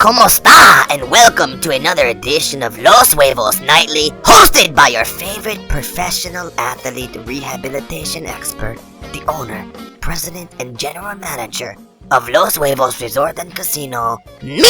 ¿Cómo está? And welcome to another edition of Los Wavos Nightly, hosted by your favorite professional athlete rehabilitation expert, the owner, president, and general manager of Los Wavos Resort and Casino, me!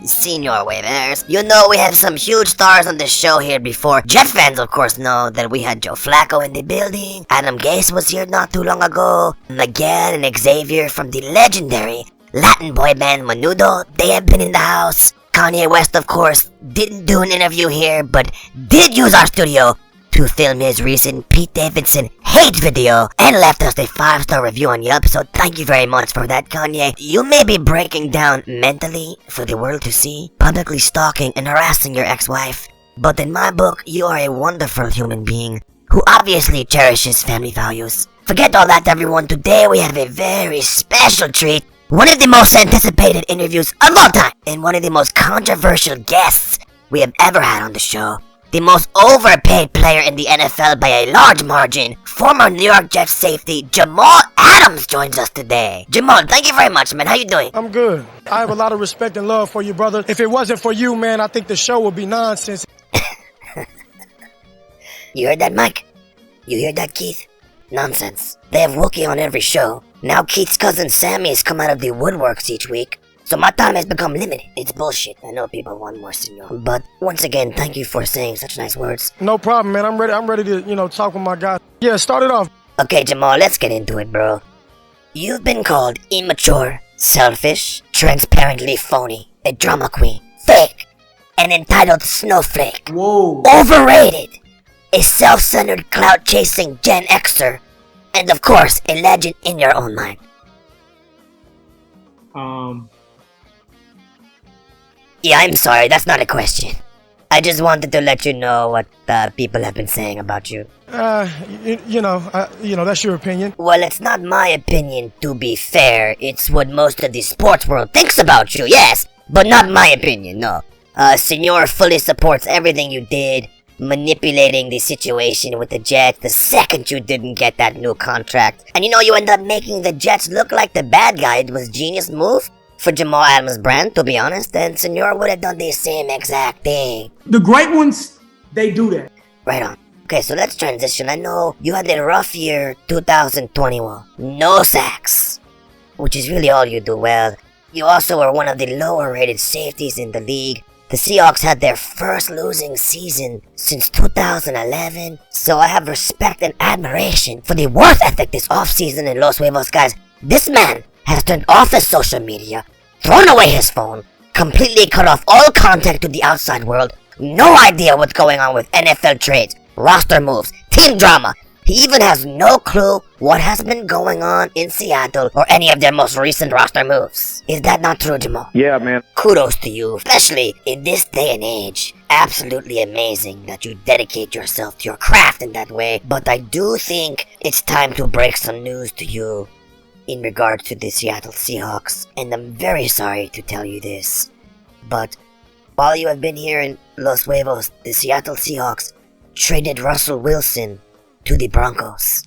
Senor Wavers. You know we have some huge stars on the show here before. Jet fans of course know that we had Joe Flacco in the building, Adam Gase was here not too long ago, Miguel and Xavier from the legendary Latin boy band Menudo, they have been in the house. Kanye West of course didn't do an interview here, but did use our studio to film his recent Pete Davidson hate video and left us a 5-star review on Yelp, so thank you very much for that, Kanye. You may be breaking down mentally for the world to see, publicly stalking and harassing your ex-wife, but in my book, you are a wonderful human being who obviously cherishes family values. Forget all that, everyone. Today we have a very special treat, one of the most anticipated interviews of all time, and one of the most controversial guests we have ever had on the show. The most overpaid player in the NFL by a large margin, former New York Jets safety Jamal Adams joins us today. Jamal, thank you very much, man. How you doing? I'm good. I have a lot of respect and love for you, brother. If it wasn't for you, man, I think the show would be nonsense. You heard that, Mike? You heard that, Keith? Nonsense. They have Wookiee on every show. Now Keith's cousin Sammy has come out of the woodworks each week. So my time has become limited. It's bullshit. I know people want more, senor. But once again, thank you for saying such nice words. No problem, man. I'm ready to, talk with my guy. Yeah, start it off. Okay, Jamal, let's get into it, bro. You've been called immature, selfish, transparently phony, a drama queen, fake, an entitled snowflake, Whoa. overrated, a self-centered clout-chasing Gen Xer, and of course, a legend in your own mind. Yeah, I'm sorry, that's not a question. I just wanted to let you know what people have been saying about you. That's your opinion. Well, it's not my opinion, to be fair. It's what most of the sports world thinks about you, yes, but not my opinion, no. Senor fully supports everything you did, manipulating the situation with the Jets the second you didn't get that new contract. And you end up making the Jets look like the bad guy. It was a genius move for Jamal Adams' brand, to be honest, and Senor would have done the same exact thing. The great ones, they do that. Right on. Okay, so let's transition. I know you had a rough year, 2021. No sacks, which is really all you do well. You also were one of the lower rated safeties in the league. The Seahawks had their first losing season since 2011, so I have respect and admiration for the work ethic this offseason in Los Wavos, guys. This man has turned off his social media, thrown away his phone, completely cut off all contact to the outside world, no idea what's going on with NFL trades, roster moves, team drama. He even has no clue what has been going on in Seattle or any of their most recent roster moves. Is that not true, Jamal? Yeah, man. Kudos to you, especially in this day and age. Absolutely amazing that you dedicate yourself to your craft in that way, but I do think it's time to break some news to you in regards to the Seattle Seahawks, and I'm very sorry to tell you this, but while you have been here in Los Wavos, the Seattle Seahawks traded Russell Wilson to the Broncos.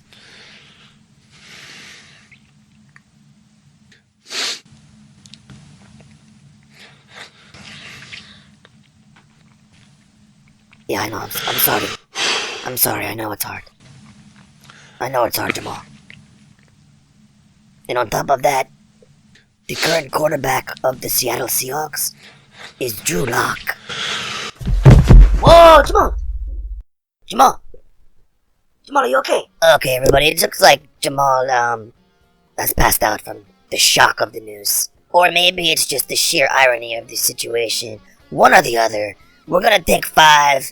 Yeah, I know, I'm sorry. I'm sorry, I know it's hard. I know it's hard, Jamal. And on top of that, the current quarterback of the Seattle Seahawks is Drew Lock. Whoa, Jamal! Jamal, are you okay? Okay, everybody, it looks like Jamal, has passed out from the shock of the news. Or maybe it's just the sheer irony of the situation. One or the other. We're gonna take 5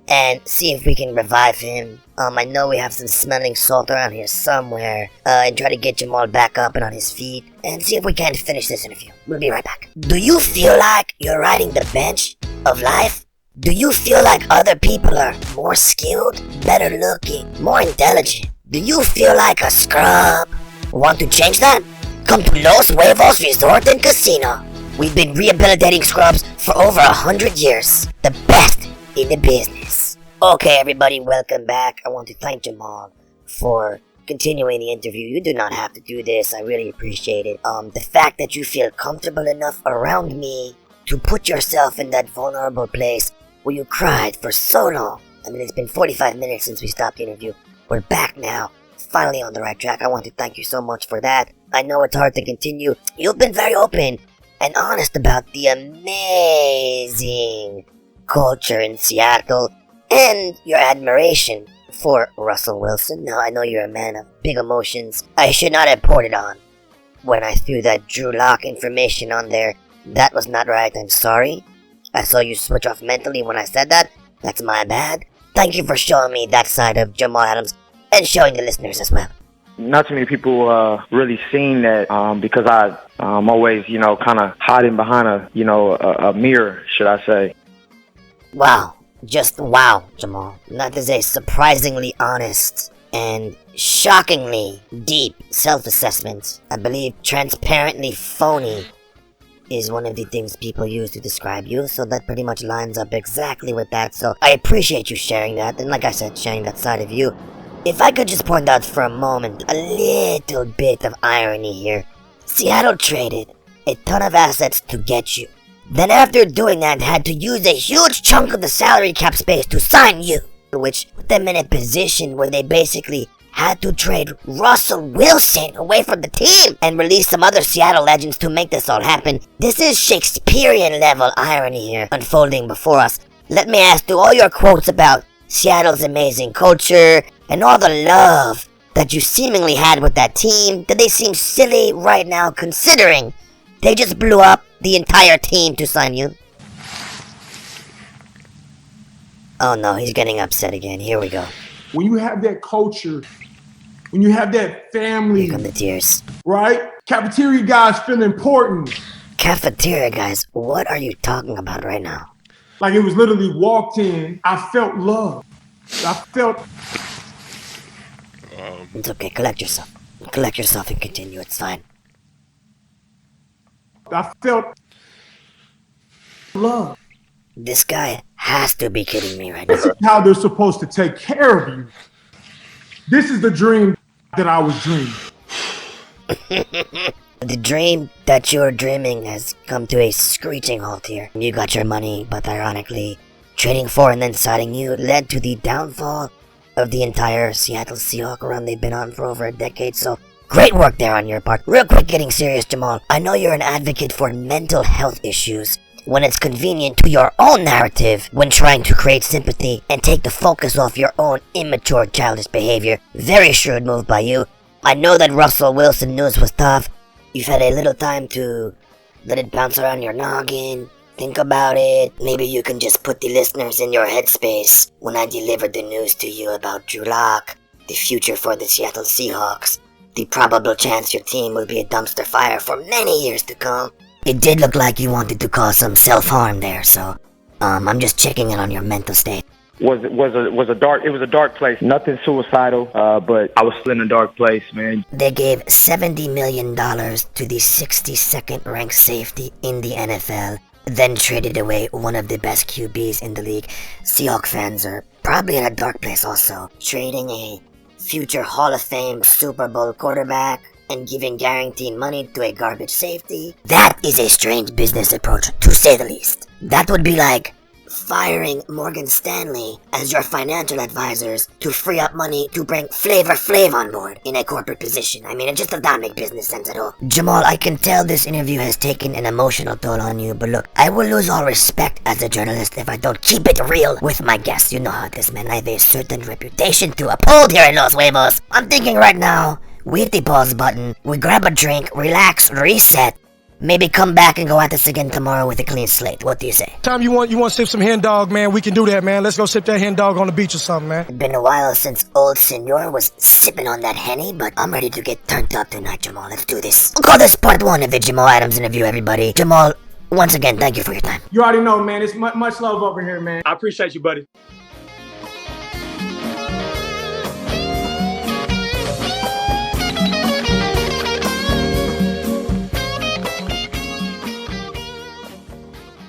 and see if we can revive him. I know we have some smelling salt around here somewhere, and try to get Jamal back up and on his feet, and see if we can finish this interview. We'll be right back. Do you feel like you're riding the bench of life? Do you feel like other people are more skilled, better looking, more intelligent? Do you feel like a scrub? Want to change that? Come to Los Wavos Resort and Casino. We've been rehabilitating scrubs for over 100 years. The best in the business. Okay, everybody, welcome back. I want to thank Jamal for continuing the interview. You do not have to do this. I really appreciate it. The fact that you feel comfortable enough around me to put yourself in that vulnerable place where you cried for so long. I mean, it's been 45 minutes since we stopped the interview. We're back now, finally on the right track. I want to thank you so much for that. I know it's hard to continue. You've been very open and honest about the amazing culture in Seattle and your admiration for Russell Wilson. Now, I know you're a man of big emotions. I should not have poured it on when I threw that Drew Lock information on there. That was not right. I'm sorry. I saw you switch off mentally when I said that. That's my bad. Thank you for showing me that side of Jamal Adams and showing the listeners as well. Not too many people really seen that because I'm always, kind of hiding behind a mirror, should I say. Wow. Just wow, Jamal. That is a surprisingly honest and shockingly deep self-assessment. I believe transparently phony is one of the things people use to describe you, so that pretty much lines up exactly with that. So I appreciate you sharing that, and like I said, sharing that side of you. If I could just point out for a moment a little bit of irony here. Seattle traded a ton of assets to get you. Then after doing that, had to use a huge chunk of the salary cap space to sign you, which put them in a position where they basically had to trade Russell Wilson away from the team and release some other Seattle legends to make this all happen. This is Shakespearean level irony here unfolding before us. Let me ask you, all your quotes about Seattle's amazing culture and all the love that you seemingly had with that team, did they seem silly right now considering they just blew up the entire team to sign you? Oh no, he's getting upset again. Here we go. When you have that culture, when you have that family, Here come the tears. right? Cafeteria guys feel important. Cafeteria guys, what are you talking about right now? Like it was literally walked in, I felt love. I felt It's okay, collect yourself. Collect yourself and continue, it's fine. love. This guy has to be kidding me right now. This is how they're supposed to take care of you. This is the dream that I was dreaming. The dream that you're dreaming has come to a screeching halt here. You got your money, but ironically, trading for and then signing you led to the downfall of the entire Seattle Seahawk run they've been on for over a decade, so great work there on your part. Real quick, getting serious, Jamal. I know you're an advocate for mental health issues when it's convenient to your own narrative when trying to create sympathy and take the focus off your own immature childish behavior. Very shrewd move by you. I know that Russell Wilson news was tough. You've had a little time to let it bounce around your noggin, think about it. Maybe you can just put the listeners in your headspace when I delivered the news to you about Drew Lock, the future for the Seattle Seahawks, the probable chance your team will be a dumpster fire for many years to come. It did look like you wanted to cause some self-harm there, so I'm just checking in on your mental state. It was a dark place. Nothing suicidal, but I was still in a dark place, man. They gave $70 million to the 62nd ranked safety in the NFL, then traded away one of the best QBs in the league. Seahawk fans are probably in a dark place also. Trading a future Hall of Fame Super Bowl quarterback and giving guaranteed money to a garbage safety. That is a strange business approach, to say the least. That would be like firing Morgan Stanley as your financial advisors to free up money to bring Flavor Flav on board in a corporate position. I mean, it just does not make business sense at all. Jamal, I can tell this interview has taken an emotional toll on you, but look, I will lose all respect as a journalist if I don't keep it real with my guests. You know how this man, I have a certain reputation to uphold here in Los Wavos. I'm thinking right now, we hit the pause button, we grab a drink, relax, reset, maybe come back and go at this again tomorrow with a clean slate. What do you say? Time you want to sip some hen dog, man, we can do that, man. Let's go sip that hen dog on the beach or something, man. It's been a while since old Senor was sipping on that Henny, but I'm ready to get turned up tonight, Jamal. Let's do this. We'll call this part 1 of the Jamal Adams interview, everybody. Jamal, once again, thank you for your time. You already know, man. It's much love over here, man. I appreciate you, buddy.